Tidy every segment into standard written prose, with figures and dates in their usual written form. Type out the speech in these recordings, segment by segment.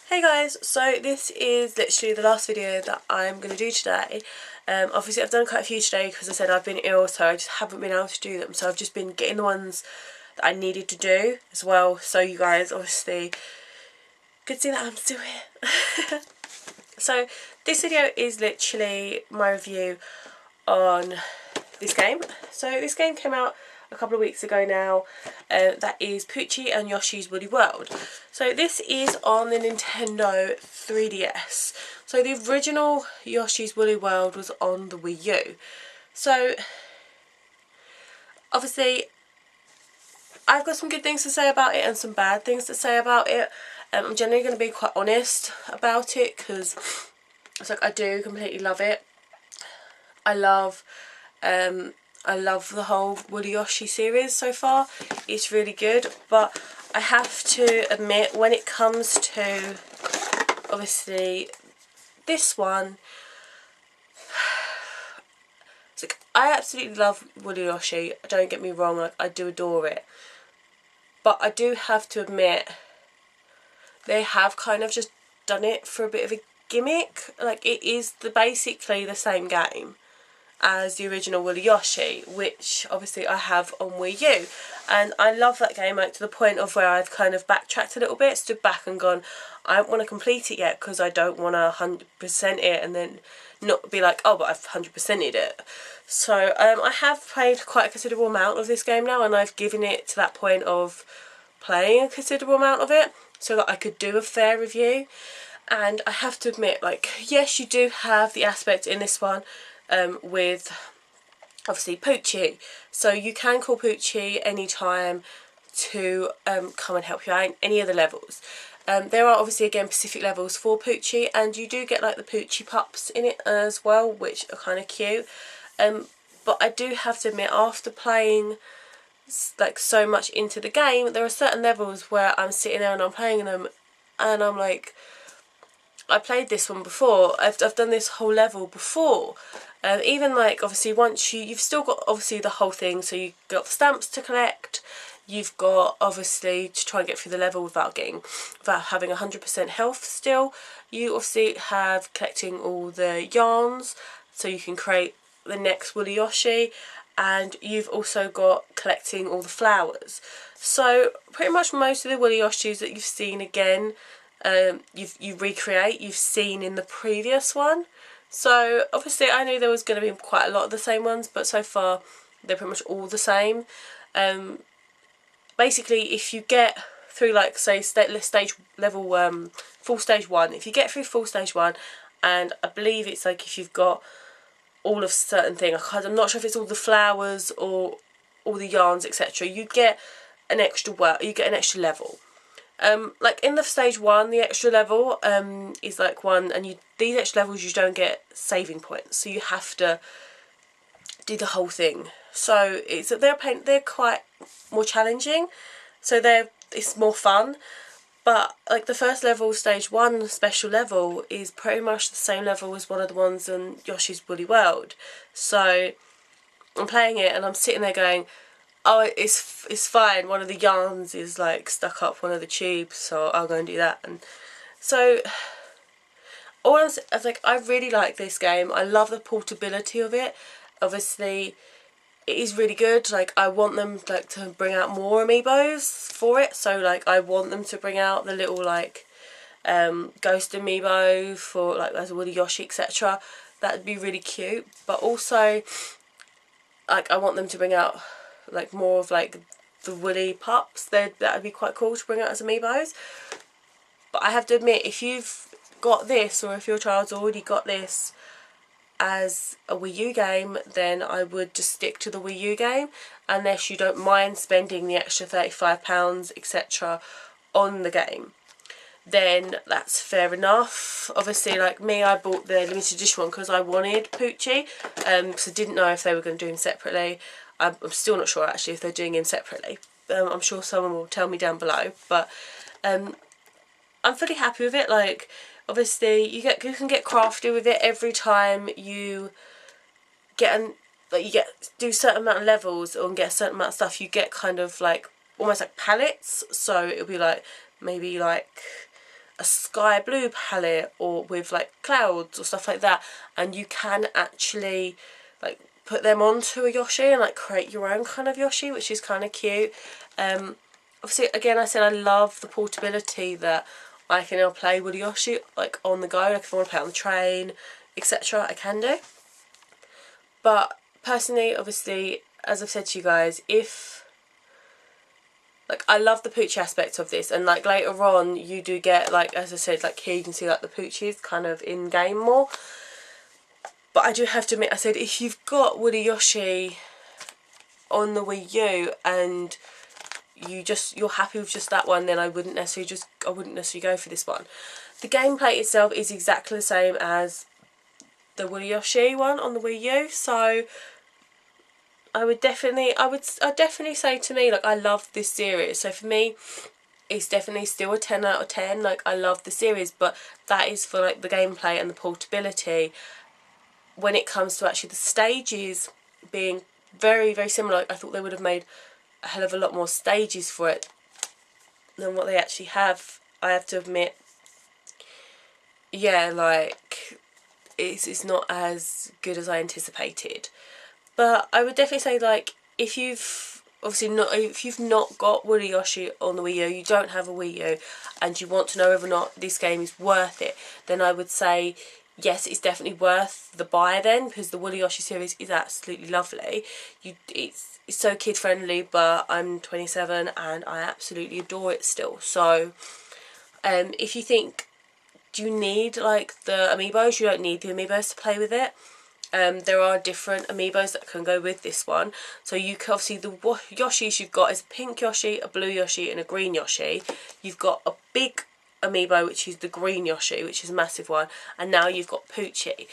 Hey guys, so this is literally the last video that I'm going to do today. Obviously I've done quite a few today because I said I've been ill, so I just haven't been able to do them. So I've just been getting the ones that I needed to do as well, so you guys obviously could see that I'm still here. So this video is literally my review on this game. So this game came out a couple of weeks ago now. That is Poochy and Yoshie's Woolly World. So this is on the Nintendo 3DS. So the original Yoshi's Woolly World was on the Wii U. So obviously I've got some good things to say about it and some bad things to say about it. I'm generally going to be quite honest about it because it's like I do completely love it. I love the whole Woolly Yoshie series so far. It's really good, but I have to admit, when it comes to obviously this one, it's like I absolutely love Woolly Yoshie. Don't get me wrong, like I do adore it, but I do have to admit they have kind of just done it for a bit of a gimmick. Like it is basically the same game as the original Woolly Yoshie, which obviously I have on Wii U, and I love that game, like to the point of where I've kind of backtracked a little bit, stood back and gone, I don't want to complete it yet because I don't want to 100% it and then not be like, oh, but I've 100%ed it. So I have played quite a considerable amount of this game now, and I've given it to that point of playing a considerable amount of it so that I could do a fair review. And I have to admit, like, yes, you do have the aspect in this one with obviously Poochy, so you can call Poochy anytime to come and help you out in any of the levels. There are obviously again specific levels for Poochy, and you do get like the Poochy pups in it as well, which are kind of cute. But I do have to admit, after playing like so much into the game, there are certain levels where I'm sitting there and I'm playing them and I'm like, I played this one before, I've done this whole level before. Even like obviously once you've still got obviously the whole thing, so you've got the stamps to collect, you've got obviously to try and get through the level without having 100% health still. You obviously have collecting all the yarns so you can create the next Woolly Yoshie, and you've also got collecting all the flowers. So pretty much most of the Woolly Yoshies that you've seen again, you recreate, you've seen in the previous one. So obviously I knew there was going to be quite a lot of the same ones, but so far they're pretty much all the same. Basically if you get through like say stage level full stage 1, if you get through full stage 1, and I believe it's like if you've got all of certain thing, I'm not sure if it's all the flowers or all the yarns etc, you get an extra level. Like in the stage 1, the extra level is like one, and these extra levels you don't get saving points, so you have to do the whole thing. So they're quite more challenging, so it's more fun. But like the first level, stage 1 special level, is pretty much the same level as one of the ones in Yoshi's Woolly World. So I'm playing it and I'm sitting there going, oh, it's fine, one of the yarns is like stuck up one of the tubes, so I'll go and do that. And so all I was like, I really like this game. I love the portability of it. Obviously it is really good. Like I want them like to bring out more amiibos for it, so like I want them to bring out the little like ghost amiibo for like as a Woolly Yoshie etc. That'd be really cute. But also like I want them to bring out like more of like the woolly pups. That would be quite cool to bring out as amiibos. But I have to admit, if you've got this, or if your child's already got this as a Wii U game, then I would just stick to the Wii U game, unless you don't mind spending the extra £35 etc on the game. Then that's fair enough. Obviously like me, I bought the limited edition one because I wanted Poochy, because I didn't know if they were going to do him separately. I'm still not sure actually if they're doing him separately. I'm sure someone will tell me down below, but I'm fully happy with it. Like obviously you can get crafty with it every time you get do a certain amount of levels or get a certain amount of stuff. You get kind of like almost like pallets, so it'll be like maybe like a sky blue palette or with like clouds or stuff like that, and you can actually like put them onto a Yoshie and like create your own kind of Yoshie, which is kind of cute. Obviously, again, I said I love the portability that I can now play Woolly Yoshie like on the go. Like if I want to play on the train, etc., I can do. But personally, obviously, as I've said to you guys, if like I love the Poochy aspect of this, and like later on you do get, like as I said, like here you can see like the Poochies kind of in game more. But I do have to admit, I said if you've got Woolly Yoshie on the Wii U and you're happy with just that one, then I wouldn't necessarily go for this one. The gameplay itself is exactly the same as the Woolly Yoshie one on the Wii U, so I'd definitely say, to me, like, I love this series. So for me, it's definitely still a 10 out of 10. Like, I love the series, but that is for like the gameplay and the portability. When it comes to actually the stages being very, very similar, like, I thought they would have made a hell of a lot more stages for it than what they actually have. I have to admit, yeah, like, it's not as good as I anticipated. But I would definitely say, like, if you've not got Woolly Yoshie on the Wii U, you don't have a Wii U, and you want to know whether or not this game is worth it, then I would say yes, it's definitely worth the buy then, because the Woolly Yoshie series is absolutely lovely. It's so kid friendly, but I'm 27 and I absolutely adore it still. So if you think, do you need like the amiibos? You don't need the amiibos to play with it. There are different amiibos that can go with this one. So you can, obviously, the Yoshis you've got is a pink Yoshie, a blue Yoshie and a green Yoshie. You've got a big amiibo, which is the green Yoshie, which is a massive one, and now you've got Poochy.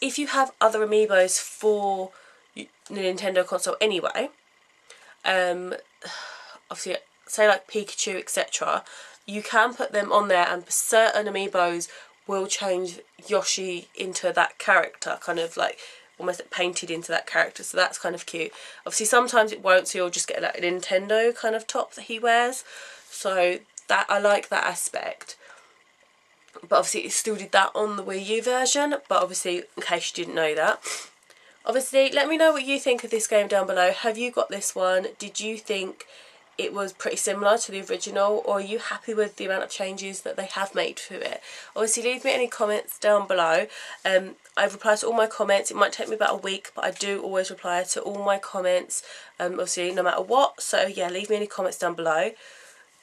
If you have other amiibos for the Nintendo console anyway, obviously, say like Pikachu, etc., you can put them on there, and certain amiibos will change Yoshi into that character, kind of like almost painted into that character, so that's kind of cute. Obviously sometimes it won't, so you'll just get like a Nintendo kind of top that he wears, so that I like that aspect. But obviously it still did that on the Wii U version, but obviously in case you didn't know that. Obviously let me know what you think of this game down below. Have you got this one? Did you think it was pretty similar to the original, or are you happy with the amount of changes that they have made to it? Obviously leave me any comments down below. I've replied to all my comments. It might take me about a week, but I do always reply to all my comments, obviously no matter what. So yeah, leave me any comments down below.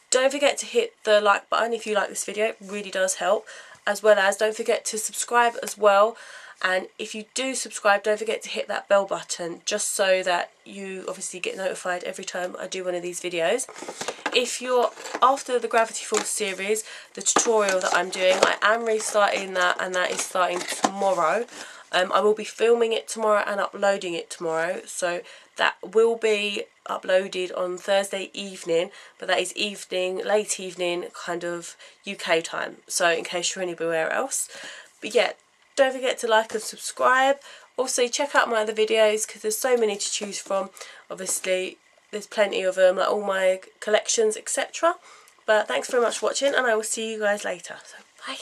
Don't forget to hit the like button if you like this video, it really does help, as well as don't forget to subscribe as well. And if you do subscribe, don't forget to hit that bell button, just so that you obviously get notified every time I do one of these videos. If you're after the Gravity Falls series, the tutorial that I'm doing, I am restarting that, and that is starting tomorrow. I will be filming it tomorrow and uploading it tomorrow, so that will be uploaded on Thursday evening, but that is evening, late evening, kind of UK time, so in case you're anywhere else. But yeah, don't forget to like and subscribe. Also check out my other videos, because there's so many to choose from. Obviously there's plenty of them, like all my collections, etc. But thanks very much for watching, and I will see you guys later. So bye.